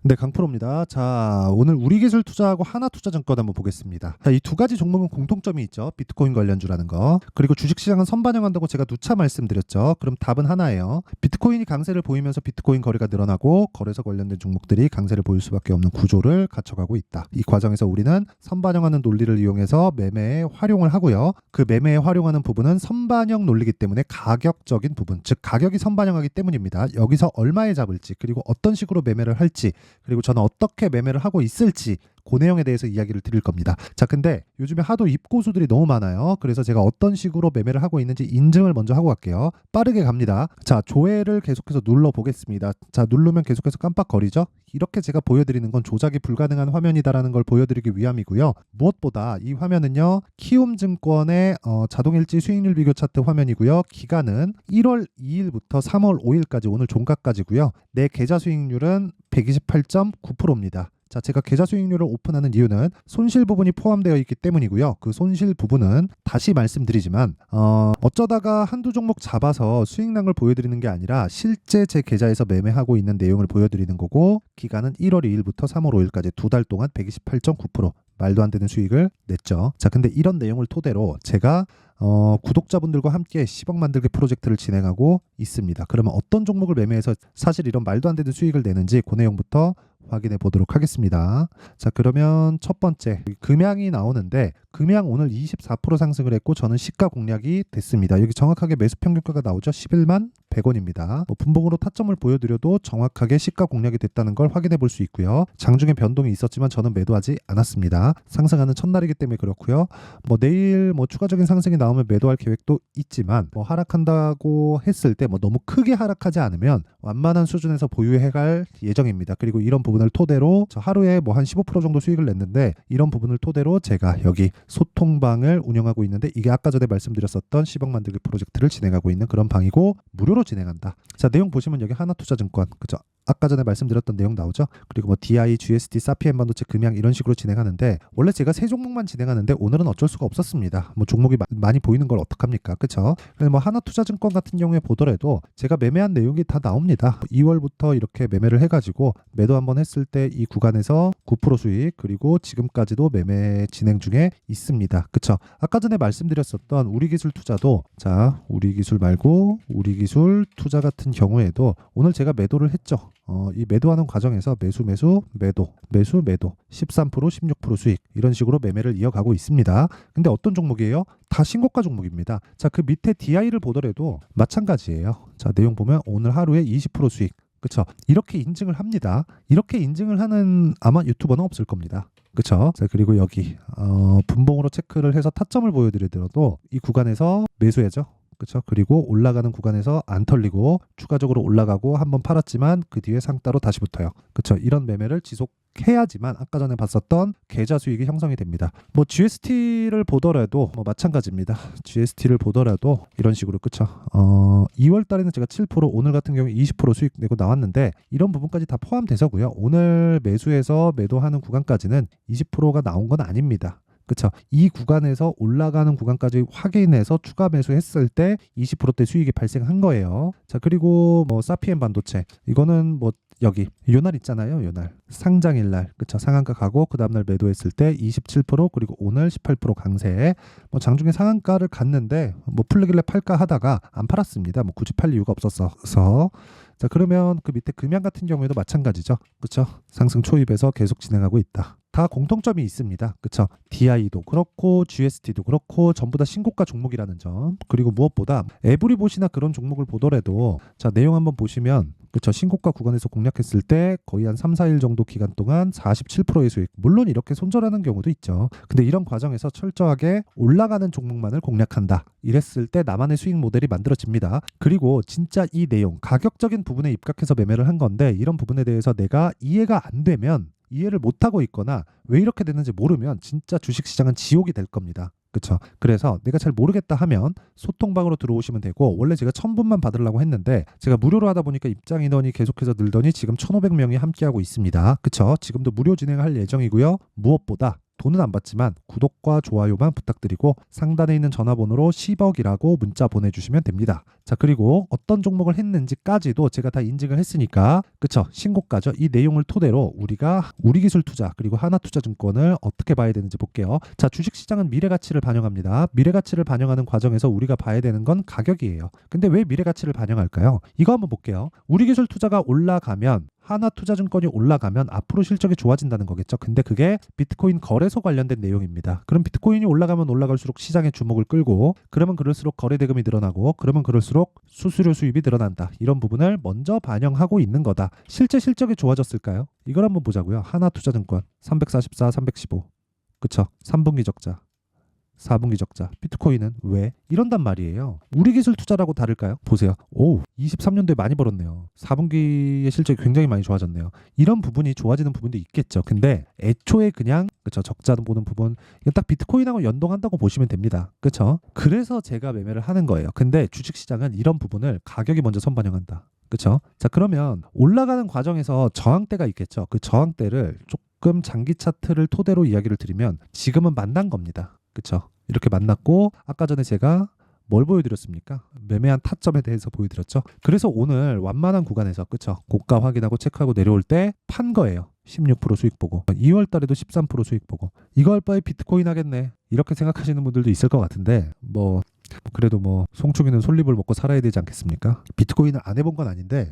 네, 강프로입니다. 자, 오늘 우리기술투자하고 하나투자증권 한번 보겠습니다. 자, 이 두 가지 종목은 공통점이 있죠. 비트코인 관련주라는 거. 그리고 주식시장은 선반영한다고 제가 누차 말씀드렸죠. 그럼 답은 하나예요. 비트코인이 강세를 보이면서 비트코인 거래가 늘어나고 거래소 관련된 종목들이 강세를 보일 수밖에 없는 구조를 갖춰가고 있다. 이 과정에서 우리는 선반영하는 논리를 이용해서 매매에 활용을 하고요. 그 매매에 활용하는 부분은 선반영 논리이기 때문에 가격적인 부분, 즉 가격이 선반영하기 때문입니다. 여기서 얼마에 잡을지, 그리고 어떤 식으로 매매를 할지, 그리고 저는 어떻게 매매를 하고 있을지 그 내용에 대해서 이야기를 드릴 겁니다. 자, 근데 요즘에 하도 입고수들이 너무 많아요. 그래서 제가 어떤 식으로 매매를 하고 있는지 인증을 먼저 하고 갈게요. 빠르게 갑니다. 자, 조회를 계속해서 눌러보겠습니다. 자, 누르면 계속해서 깜빡거리죠? 이렇게 제가 보여드리는 건 조작이 불가능한 화면이다라는 걸 보여드리기 위함이고요. 무엇보다 이 화면은요, 키움증권의 자동일지 수익률 비교 차트 화면이고요. 기간은 1월 2일부터 3월 5일까지 오늘 종가까지고요. 내 계좌 수익률은 128.9%입니다. 자, 제가 계좌 수익률을 오픈하는 이유는 손실 부분이 포함되어 있기 때문이고요. 그 손실 부분은 다시 말씀드리지만 어쩌다가 한두 종목 잡아서 수익량을 보여드리는 게 아니라 실제 제 계좌에서 매매하고 있는 내용을 보여드리는 거고, 기간은 1월 2일부터 3월 5일까지 두 달 동안 128.9%, 말도 안 되는 수익을 냈죠. 자, 근데 이런 내용을 토대로 제가 구독자분들과 함께 10억 만들기 프로젝트를 진행하고 있습니다. 그러면 어떤 종목을 매매해서 사실 이런 말도 안 되는 수익을 내는지 그 내용부터 확인해 보도록 하겠습니다. 자, 그러면 첫 번째 금양이 나오는데, 금양 오늘 24% 상승을 했고 저는 시가 공략이 됐습니다. 여기 정확하게 매수 평균가가 나오죠. 11만 100원입니다. 분봉으로 타점을 보여드려도 정확하게 시가 공략이 됐다는 걸 확인해 볼 수 있고요. 장중에 변동이 있었지만 저는 매도하지 않았습니다. 상승하는 첫날이기 때문에 그렇고요. 내일 추가적인 상승이 나오면 매도할 계획도 있지만 하락한다고 했을 때 너무 크게 하락하지 않으면 완만한 수준에서 보유해 갈 예정입니다. 그리고 이런 부분을 토대로 저 하루에 한 15% 정도 수익을 냈는데, 이런 부분을 토대로 제가 여기 소통방을 운영하고 있는데, 이게 아까 전에 말씀드렸었던 10억 만들기 프로젝트를 진행하고 있는 그런 방이고 무료로 진행한다. 자, 내용 보시면 여기 하나투자증권, 그죠? 아까 전에 말씀드렸던 내용 나오죠. 그리고 DI, GST, 사피엔 반도체, 금양 이런 식으로 진행하는데, 원래 제가 세 종목만 진행하는데 오늘은 어쩔 수가 없었습니다. 종목이 많이 보이는 걸 어떡합니까? 그쵸? 그래서 하나투자증권 같은 경우에 보더라도 제가 매매한 내용이 다 나옵니다. 2월부터 이렇게 매매를 해가지고 매도 한번 했을 때 이 구간에서 9% 수익, 그리고 지금까지도 매매 진행 중에 있습니다. 그쵸? 아까 전에 말씀드렸었던 우리기술 투자도, 자, 우리기술 말고 우리기술 투자 같은 경우에도 오늘 제가 매도를 했죠. 이 매도하는 과정에서 매도 13%, 16% 수익, 이런 식으로 매매를 이어가고 있습니다. 근데 어떤 종목이에요? 다 신고가 종목입니다. 자, 그 밑에 DI를 보더라도 마찬가지예요. 자, 내용 보면 오늘 하루에 20% 수익, 그쵸? 이렇게 인증을 합니다. 이렇게 인증을 하는 아마 유튜버는 없을 겁니다. 그쵸? 자, 그리고 여기 분봉으로 체크를 해서 타점을 보여드리더라도 이 구간에서 매수해죠. 그렇죠. 그리고 올라가는 구간에서 안 털리고 추가적으로 올라가고 한번 팔았지만 그 뒤에 상따로 다시 붙어요. 그렇죠. 이런 매매를 지속해야지만 아까 전에 봤었던 계좌 수익이 형성이 됩니다. GST를 보더라도 마찬가지입니다. GST를 보더라도 이런 식으로, 그렇죠. 2월 달에는 제가 7%, 오늘 같은 경우에 20% 수익 내고 나왔는데, 이런 부분까지 다 포함돼서고요. 오늘 매수해서 매도하는 구간까지는 20%가 나온 건 아닙니다. 그렇죠. 이 구간에서 올라가는 구간까지 확인해서 추가 매수했을 때 20%대 수익이 발생한 거예요. 자, 그리고 사피엔 반도체, 이거는 여기 요날 있잖아요. 요날 상장일 날, 그쵸? 상한가 가고 그 다음날 매도했을 때 27%, 그리고 오늘 18% 강세. 장중에 상한가를 갔는데 풀리길래 팔까 하다가 안 팔았습니다. 굳이 팔 이유가 없었어서. 자, 그러면 그 밑에 금양 같은 경우에도 마찬가지죠. 그쵸? 상승 초입에서 계속 진행하고 있다. 다 공통점이 있습니다. 그쵸? DI도 그렇고 GST도 그렇고 전부 다 신고가 종목이라는 점. 그리고 무엇보다 에브리봇이나 그런 종목을 보더라도, 자, 내용 한번 보시면, 그쵸? 신고가 구간에서 공략했을 때 거의 한 3, 4일 정도 기간 동안 47%의 수익. 물론 이렇게 손절하는 경우도 있죠. 근데 이런 과정에서 철저하게 올라가는 종목만을 공략한다. 이랬을 때 나만의 수익 모델이 만들어집니다. 그리고 진짜 이 내용, 가격적인 부분에 입각해서 매매를 한 건데, 이런 부분에 대해서 내가 이해가 안 되면, 이해를 못하고 있거나 왜 이렇게 됐는지 모르면 진짜 주식시장은 지옥이 될 겁니다. 그쵸? 그래서 내가 잘 모르겠다 하면 소통방으로 들어오시면 되고, 원래 제가 1000분만 받으려고 했는데 제가 무료로 하다 보니까 입장 인원이 계속해서 늘더니 지금 1500명이 함께하고 있습니다. 그쵸? 지금도 무료 진행할 예정이고요. 무엇보다 돈은 안 받지만 구독과 좋아요만 부탁드리고 상단에 있는 전화번호로 10억이라고 문자 보내주시면 됩니다. 자, 그리고 어떤 종목을 했는지까지도 제가 다 인증을 했으니까 그쵸, 신고가죠. 이 내용을 토대로 우리가 우리기술투자 그리고 하나투자증권을 어떻게 봐야 되는지 볼게요. 자, 주식시장은 미래가치를 반영합니다. 미래가치를 반영하는 과정에서 우리가 봐야 되는 건 가격이에요. 근데 왜 미래가치를 반영할까요? 이거 한번 볼게요. 우리기술투자가 올라가면 하나투자증권이 올라가면 앞으로 실적이 좋아진다는 거겠죠. 근데 그게 비트코인 거래소 관련된 내용입니다. 그럼 비트코인이 올라가면 올라갈수록 시장의 주목을 끌고 그러면 그럴수록 거래 대금이 늘어나고 그러면 그럴수록 수수료 수입이 늘어난다. 이런 부분을 먼저 반영하고 있는 거다. 실제 실적이 좋아졌을까요? 이걸 한번 보자고요. 하나투자증권 344, 315 그쵸? 3분기 적자 4분기 적자. 비트코인은 왜? 이런단 말이에요. 우리 기술 투자라고 다를까요? 보세요. 오, 23년도에 많이 벌었네요. 4분기의 실적이 굉장히 많이 좋아졌네요. 이런 부분이 좋아지는 부분도 있겠죠. 근데 애초에 그냥 그쵸, 적자 보는 부분 이건 딱 비트코인하고 연동한다고 보시면 됩니다. 그쵸? 그래서 제가 매매를 하는 거예요. 근데 주식시장은 이런 부분을 가격이 먼저 선반영한다. 그쵸? 자, 그러면 올라가는 과정에서 저항대가 있겠죠. 그 저항대를 조금 장기 차트를 토대로 이야기를 드리면 지금은 만난 겁니다. 그쵸? 이렇게 만났고 아까 전에 제가 뭘 보여드렸습니까? 매매한 타점에 대해서 보여드렸죠. 그래서 오늘 완만한 구간에서 그쵸? 고가 확인하고 체크하고 내려올 때 판 거예요. 16% 수익 보고 2월 달에도 13% 수익 보고 이거 할 바에 비트코인 하겠네 이렇게 생각하시는 분들도 있을 것 같은데 그래도 송충이는 솔잎을 먹고 살아야 되지 않겠습니까? 비트코인을 안 해본 건 아닌데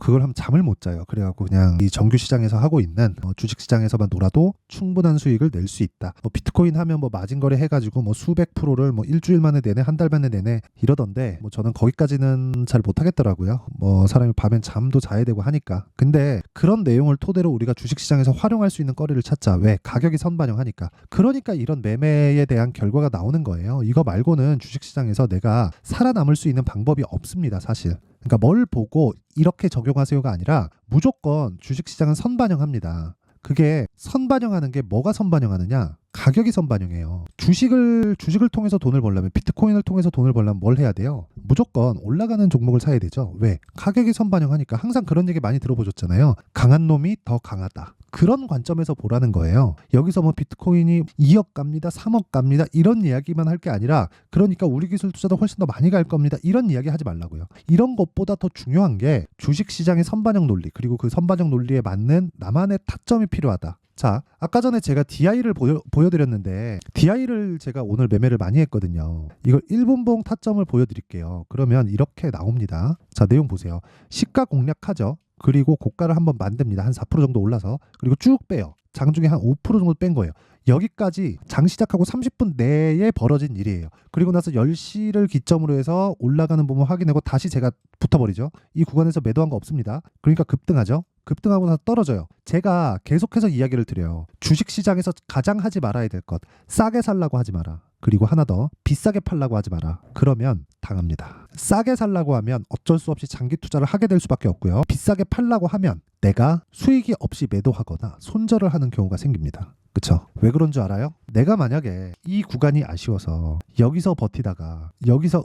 그걸 하면 잠을 못 자요. 그래갖고 그냥 이 정규 시장에서 하고 있는 주식 시장에서만 놀아도 충분한 수익을 낼 수 있다. 비트코인 하면 마진 거래 해가지고 수백 프로를 일주일 만에 내내 한 달 만에 내내 이러던데 저는 거기까지는 잘 못하겠더라고요. 사람이 밤엔 잠도 자야 되고 하니까. 근데 그런 내용을 토대로 우리가 주식 시장에서 활용할 수 있는 거리를 찾자. 왜? 가격이 선반영하니까. 그러니까 이런 매매에 대한 결과가 나오는 거예요. 이거 말고는 주식 시장에서 내가 살아남을 수 있는 방법이 없습니다, 사실. 그러니까 뭘 보고 이렇게 적용하세요가 아니라 무조건 주식시장은 선반영합니다. 그게 선반영하는 게 뭐가 선반영하느냐? 가격이 선반영해요. 주식을 통해서 돈을 벌려면 비트코인을 통해서 돈을 벌려면 뭘 해야 돼요? 무조건 올라가는 종목을 사야 되죠. 왜? 가격이 선반영하니까. 항상 그런 얘기 많이 들어보셨잖아요. 강한 놈이 더 강하다. 그런 관점에서 보라는 거예요. 여기서 비트코인이 2억 갑니다, 3억 갑니다 이런 이야기만 할 게 아니라 그러니까 우리 기술 투자도 훨씬 더 많이 갈 겁니다. 이런 이야기 하지 말라고요. 이런 것보다 더 중요한 게 주식시장의 선반영 논리 그리고 그 선반영 논리에 맞는 나만의 타점이 필요하다. 자, 아까 전에 제가 DI를 보여드렸는데 DI를 제가 오늘 매매를 많이 했거든요. 이걸 1분봉 타점을 보여드릴게요. 그러면 이렇게 나옵니다. 자, 내용 보세요. 시가 공략하죠. 그리고 고가를 한번 만듭니다. 한 4% 정도 올라서. 그리고 쭉 빼요. 장중에 한 5% 정도 뺀 거예요. 여기까지 장 시작하고 30분 내에 벌어진 일이에요. 그리고 나서 10시를 기점으로 해서 올라가는 부분 확인하고 다시 제가 붙어버리죠. 이 구간에서 매도한 거 없습니다. 그러니까 급등하죠. 급등하고 나서 떨어져요. 제가 계속해서 이야기를 드려요. 주식시장에서 가장 하지 말아야 될 것. 싸게 살라고 하지 마라. 그리고 하나 더, 비싸게 팔라고 하지 마라. 그러면 당합니다. 싸게 살라고 하면 어쩔 수 없이 장기 투자를 하게 될 수밖에 없고요. 비싸게 팔라고 하면 내가 수익이 없이 매도하거나 손절을 하는 경우가 생깁니다. 그쵸? 왜 그런 줄 알아요? 내가 만약에 이 구간이 아쉬워서 여기서 버티다가 여기서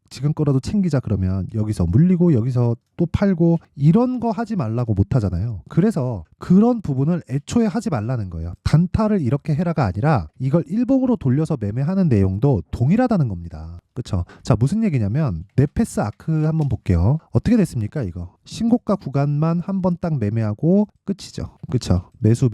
지금 거라도 챙기자 그러면 여기서 물리고 여기서 또 팔고 이런 거 하지 말라고 못 하잖아요. 그래서 그런 부분을 애초에 하지 말라는 거예요. 단타를 이렇게 해라가 아니라 이걸 일봉으로 돌려서 매매하는 내용도 동일하다는 겁니다. 그쵸? 자, 무슨 얘기냐면 네페스 아크 한번 볼게요. 어떻게 됐습니까 이거? 신고가 구간만 한 번 딱 매매하고 끝이죠. 그쵸? 매수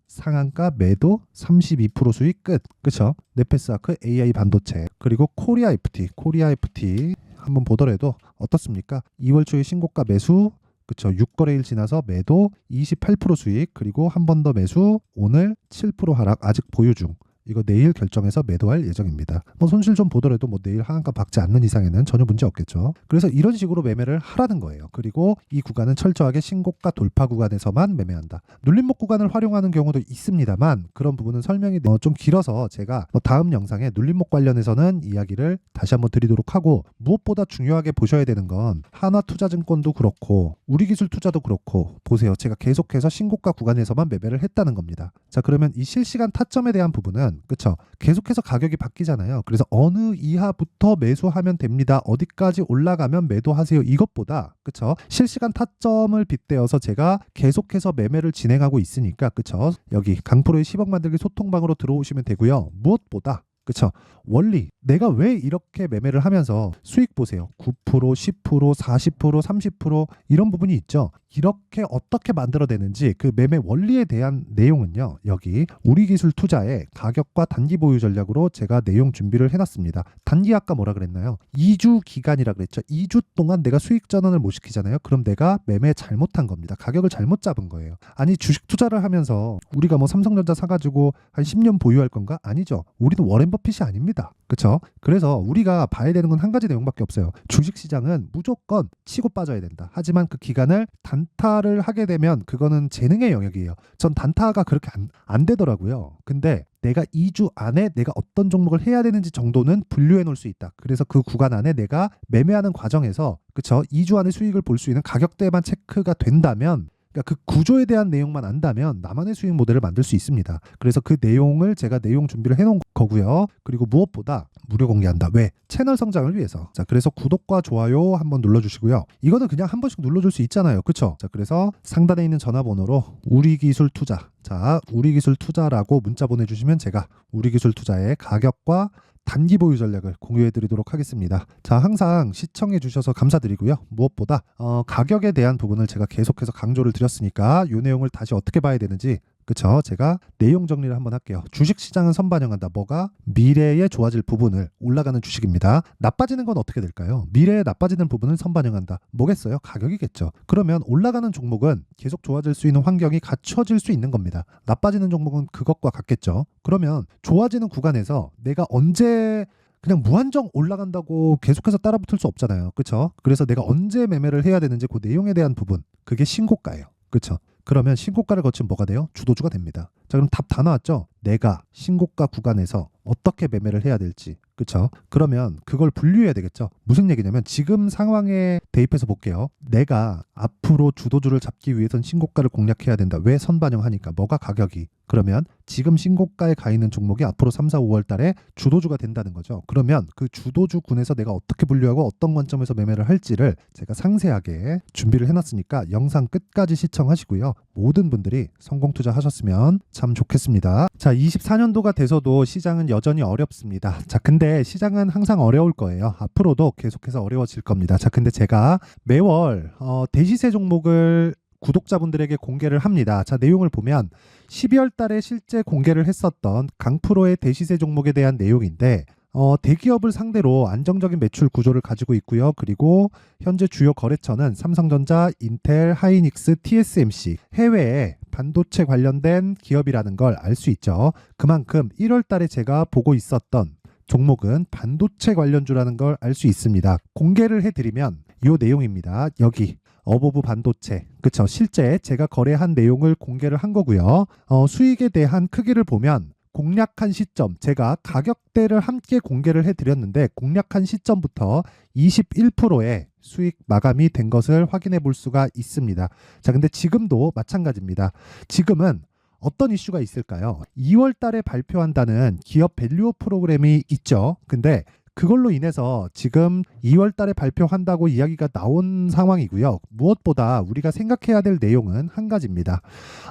상한가 매도 32% 수익 끝. 그쵸? 네페스 아크 AI 반도체 그리고 코리아 FT 한번 보더라도 어떻습니까? 2월 초에 신고가 매수 그쵸? 6거래일 지나서 매도 28% 수익 그리고 한 번 더 매수 오늘 7% 하락 아직 보유 중. 이거 내일 결정해서 매도할 예정입니다. 손실 좀 보더라도 내일 하한가 박지 않는 이상에는 전혀 문제 없겠죠. 그래서 이런 식으로 매매를 하라는 거예요. 그리고 이 구간은 철저하게 신고가 돌파 구간에서만 매매한다. 눌림목 구간을 활용하는 경우도 있습니다만 그런 부분은 설명이 좀 길어서 제가 다음 영상에 눌림목 관련해서는 이야기를 다시 한번 드리도록 하고 무엇보다 중요하게 보셔야 되는 건 하나투자증권도 그렇고 우리기술투자도 그렇고 보세요. 제가 계속해서 신고가 구간에서만 매매를 했다는 겁니다. 자, 그러면 이 실시간 타점에 대한 부분은 보면 그쵸? 계속해서 가격이 바뀌잖아요. 그래서 어느 이하부터 매수하면 됩니다. 어디까지 올라가면 매도하세요. 이것보다 그쵸? 실시간 타점을 빗대어서 제가 계속해서 매매를 진행하고 있으니까 그쵸? 여기 강프로의 10억 만들기 소통방으로 들어오시면 되고요. 무엇보다 그쵸? 원리 내가 왜 이렇게 매매를 하면서 수익 보세요. 9%, 10%, 40%, 30% 이런 부분이 있죠. 이렇게 어떻게 만들어내는지 그 매매 원리에 대한 내용은요. 여기 우리기술 투자의 가격과 단기 보유 전략으로 제가 내용 준비를 해놨습니다. 단기 아까 뭐라 그랬나요? 2주 기간이라 그랬죠. 2주 동안 내가 수익 전환을 못 시키잖아요. 그럼 내가 매매 잘못한 겁니다. 가격을 잘못 잡은 거예요. 아니 주식 투자를 하면서 우리가 뭐 삼성전자 사가지고 한 10년 보유할 건가? 아니죠. 우리는 워렌 버핏이 아닙니다. 그쵸? 그래서 우리가 봐야 되는 건 한 가지 내용밖에 없어요. 주식시장은 무조건 치고 빠져야 된다. 하지만 그 기간을 단타를 하게 되면 그거는 재능의 영역이에요. 전 단타가 그렇게 안 되더라고요. 근데 내가 2주 안에 내가 어떤 종목을 해야 되는지 정도는 분류해 놓을 수 있다. 그래서 그 구간 안에 내가 매매하는 과정에서 그쵸? 2주 안에 수익을 볼 수 있는 가격대만 체크가 된다면 그러니까 그 구조에 대한 내용만 안다면 나만의 수익 모델을 만들 수 있습니다. 그래서 그 내용을 제가 내용 준비를 해놓은 거고요. 그리고 무엇보다 무료 공개한다. 왜? 채널 성장을 위해서. 자, 그래서 구독과 좋아요 한번 눌러주시고요. 이거는 그냥 한 번씩 눌러줄 수 있잖아요. 그쵸? 자, 그래서 상단에 있는 전화번호로 우리기술투자. 자, 우리기술투자라고 문자 보내주시면 제가 우리기술투자의 가격과 단기 보유 전략을 공유해 드리도록 하겠습니다. 자, 항상 시청해 주셔서 감사드리고요. 무엇보다 가격에 대한 부분을 제가 계속해서 강조를 드렸으니까 이 내용을 다시 어떻게 봐야 되는지 그쵸? 제가 내용 정리를 한번 할게요. 주식시장은 선반영한다. 뭐가? 미래에 좋아질 부분을 올라가는 주식입니다. 나빠지는 건 어떻게 될까요? 미래에 나빠지는 부분을 선반영한다. 뭐겠어요? 가격이겠죠. 그러면 올라가는 종목은 계속 좋아질 수 있는 환경이 갖춰질 수 있는 겁니다. 나빠지는 종목은 그것과 같겠죠. 그러면 좋아지는 구간에서 내가 언제 그냥 무한정 올라간다고 계속해서 따라붙을 수 없잖아요. 그렇죠? 그래서 내가 언제 매매를 해야 되는지 그 내용에 대한 부분 그게 신고가예요. 그렇죠? 그러면 신고가를 거치면 뭐가 돼요? 주도주가 됩니다. 자, 그럼 답 다 나왔죠? 내가 신고가 구간에서 어떻게 매매를 해야 될지. 그렇죠? 그러면 그걸 분류해야 되겠죠? 무슨 얘기냐면 지금 상황에 대입해서 볼게요. 내가 앞으로 주도주를 잡기 위해선 신고가를 공략해야 된다. 왜? 선반영하니까. 뭐가 가격이. 그러면 지금 신고가에 가 있는 종목이 앞으로 3, 4, 5월 달에 주도주가 된다는 거죠. 그러면 그 주도주 군에서 내가 어떻게 분류하고 어떤 관점에서 매매를 할지를 제가 상세하게 준비를 해놨으니까 영상 끝까지 시청하시고요. 모든 분들이 성공 투자하셨으면 참 좋겠습니다. 자, 24년도가 돼서도 시장은 여전히 어렵습니다. 자, 근데 시장은 항상 어려울 거예요. 앞으로도 계속해서 어려워질 겁니다. 자, 근데 제가 매월 대시세 종목을 구독자분들에게 공개를 합니다. 자, 내용을 보면 12월 달에 실제 공개를 했었던 강프로의 대시세 종목에 대한 내용인데 대기업을 상대로 안정적인 매출 구조를 가지고 있고요. 그리고 현재 주요 거래처는 삼성전자, 인텔, 하이닉스, TSMC, 해외에 반도체 관련된 기업이라는 걸 알 수 있죠. 그만큼 1월 달에 제가 보고 있었던 종목은 반도체 관련주라는 걸 알 수 있습니다. 공개를 해드리면 이 내용입니다. 여기 어보브 반도체, 그쵸? 실제 제가 거래한 내용을 공개를 한 거고요. 수익에 대한 크기를 보면 공략한 시점, 제가 가격대를 함께 공개를 해드렸는데 공략한 시점부터 21%의 수익 마감이 된 것을 확인해 볼 수가 있습니다. 자, 근데 지금도 마찬가지입니다. 지금은 어떤 이슈가 있을까요? 2월 달에 발표한다는 기업 밸류업 프로그램이 있죠. 근데 그걸로 인해서 지금 2월 달에 발표한다고 이야기가 나온 상황이고요. 무엇보다 우리가 생각해야 될 내용은 한 가지입니다.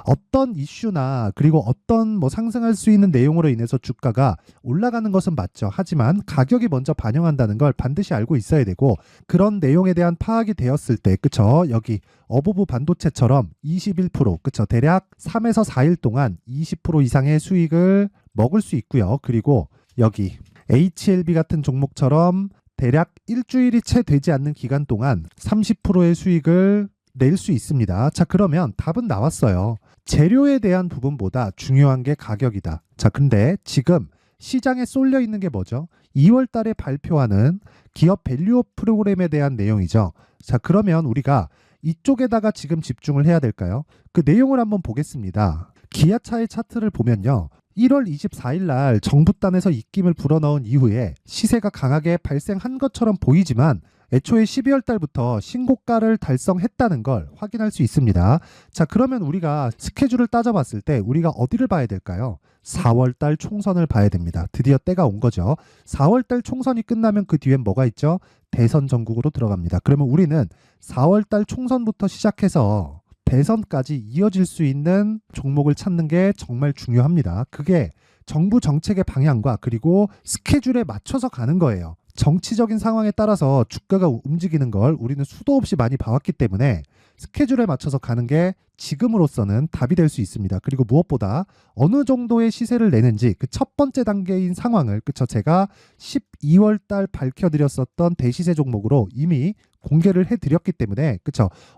어떤 이슈나 그리고 어떤 상승할 수 있는 내용으로 인해서 주가가 올라가는 것은 맞죠. 하지만 가격이 먼저 반영한다는 걸 반드시 알고 있어야 되고 그런 내용에 대한 파악이 되었을 때 그쵸? 여기 어보브 반도체처럼 21% 그쵸? 대략 3에서 4일 동안 20% 이상의 수익을 먹을 수 있고요. 그리고 여기 HLB 같은 종목처럼 대략 일주일이 채 되지 않는 기간 동안 30%의 수익을 낼 수 있습니다. 자, 그러면 답은 나왔어요. 재료에 대한 부분보다 중요한 게 가격이다. 자, 근데 지금 시장에 쏠려 있는 게 뭐죠? 2월 달에 발표하는 기업 밸류업 프로그램에 대한 내용이죠. 자, 그러면 우리가 이쪽에다가 지금 집중을 해야 될까요? 그 내용을 한번 보겠습니다. 기아차의 차트를 보면요. 1월 24일 날 정부단에서 입김을 불어넣은 이후에 시세가 강하게 발생한 것처럼 보이지만 애초에 12월 달부터 신고가를 달성했다는 걸 확인할 수 있습니다. 자, 그러면 우리가 스케줄을 따져봤을 때 우리가 어디를 봐야 될까요? 4월 달 총선을 봐야 됩니다. 드디어 때가 온 거죠. 4월 달 총선이 끝나면 그 뒤엔 뭐가 있죠? 대선 전국으로 들어갑니다. 그러면 우리는 4월 달 총선부터 시작해서 대선까지 이어질 수 있는 종목을 찾는 게 정말 중요합니다. 그게 정부 정책의 방향과 그리고 스케줄에 맞춰서 가는 거예요. 정치적인 상황에 따라서 주가가 움직이는 걸 우리는 수도 없이 많이 봐왔기 때문에 스케줄에 맞춰서 가는 게 지금으로서는 답이 될 수 있습니다. 그리고 무엇보다 어느 정도의 시세를 내는지 그 첫 번째 단계인 상황을 제가 12월 달 밝혀드렸었던 대시세 종목으로 이미 공개를 해드렸기 때문에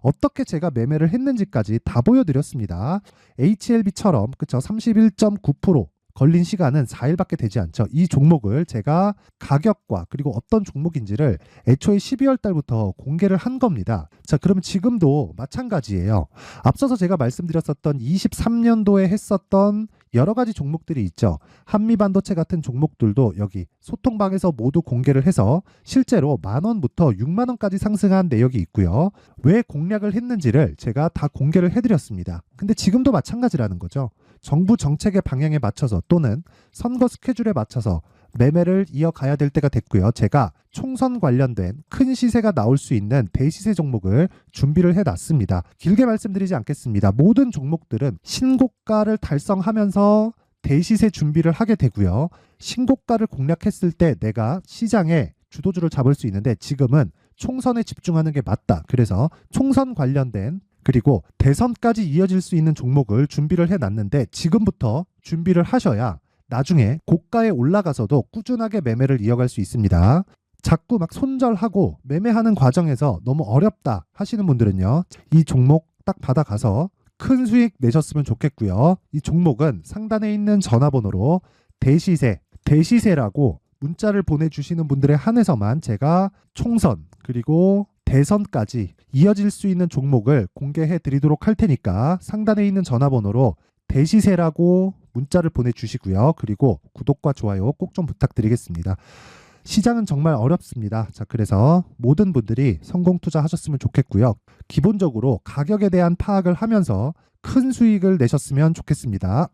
어떻게 제가 매매를 했는지까지 다 보여드렸습니다. HLB처럼 31.9% 걸린 시간은 4일밖에 되지 않죠. 이 종목을 제가 가격과 그리고 어떤 종목인지를 애초에 12월 달부터 공개를 한 겁니다. 자, 그러면 지금도 마찬가지예요. 앞서서 제가 말씀드렸었던 23년도에 했었던 여러 가지 종목들이 있죠. 한미반도체 같은 종목들도 여기 소통방에서 모두 공개를 해서 실제로 10,000원부터 60,000원까지 상승한 내역이 있고요. 왜 공략을 했는지를 제가 다 공개를 해드렸습니다. 근데 지금도 마찬가지라는 거죠. 정부 정책의 방향에 맞춰서 또는 선거 스케줄에 맞춰서 매매를 이어가야 될 때가 됐고요. 제가 총선 관련된 큰 시세가 나올 수 있는 대시세 종목을 준비를 해놨습니다. 길게 말씀드리지 않겠습니다. 모든 종목들은 신고가를 달성하면서 대시세 준비를 하게 되고요. 신고가를 공략했을 때 내가 시장에 주도주를 잡을 수 있는데 지금은 총선에 집중하는 게 맞다. 그래서 총선 관련된 그리고 대선까지 이어질 수 있는 종목을 준비를 해놨는데 지금부터 준비를 하셔야 나중에 고가에 올라가서도 꾸준하게 매매를 이어갈 수 있습니다. 자꾸 막 손절하고 매매하는 과정에서 너무 어렵다 하시는 분들은요. 이 종목 딱 받아가서 큰 수익 내셨으면 좋겠고요. 이 종목은 상단에 있는 전화번호로 대시세라고 문자를 보내주시는 분들에 한해서만 제가 총선 그리고 대선까지 이어질 수 있는 종목을 공개해 드리도록 할 테니까 상단에 있는 전화번호로 대시세라고 문자를 보내주시고요. 그리고 구독과 좋아요 꼭 좀 부탁드리겠습니다. 시장은 정말 어렵습니다. 자, 그래서 모든 분들이 성공 투자하셨으면 좋겠고요. 기본적으로 가격에 대한 파악을 하면서 큰 수익을 내셨으면 좋겠습니다.